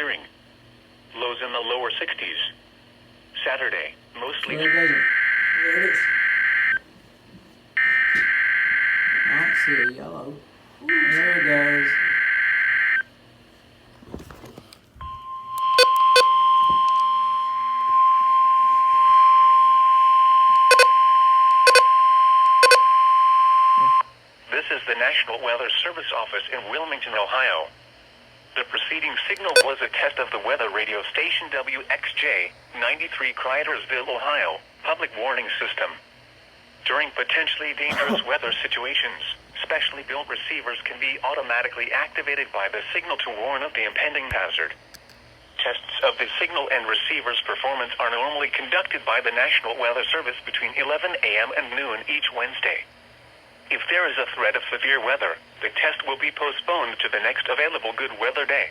clearing. Lows in the lower 60s. Saturday, mostly... There it is. I see a yellow. There it goes. This is the National Weather Service office in Wilmington, Ohio. The preceding signal was a test of the weather radio station WXJ, 93 Cridersville, Ohio, public warning system. During potentially dangerous weather situations, specially built receivers can be automatically activated by the signal to warn of the impending hazard. Tests of the signal and receiver's performance are normally conducted by the National Weather Service between 11 a.m. and noon each Wednesday. If there is a threat of severe weather, the test will be postponed to the next available good weather day.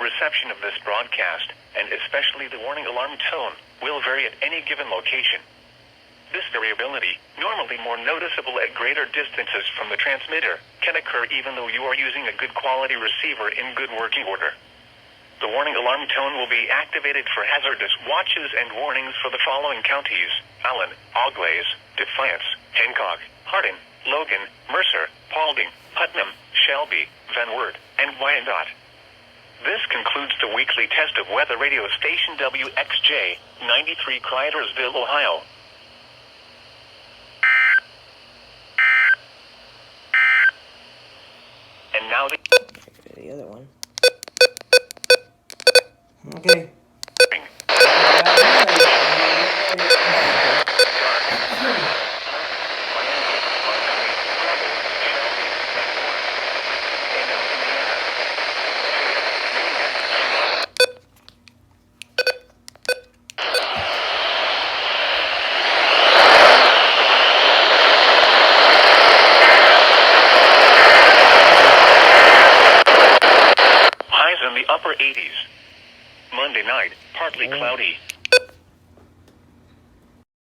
Reception of this broadcast, and especially the warning alarm tone, will vary at any given location. This variability, normally more noticeable at greater distances from the transmitter, can occur even though you are using a good quality receiver in good working order. The warning alarm tone will be activated for hazardous watches and warnings for the following counties: Allen, Auglaize, Defiance, Hancock, Hardin, Logan, Mercer, Paulding, Putnam, Shelby, Van Wert, and Wyandotte. This concludes the weekly test of weather radio station WXJ, 93 Cridersville, Ohio. And now The other one. Okay. Highs in the upper 80s. Monday night, partly cloudy.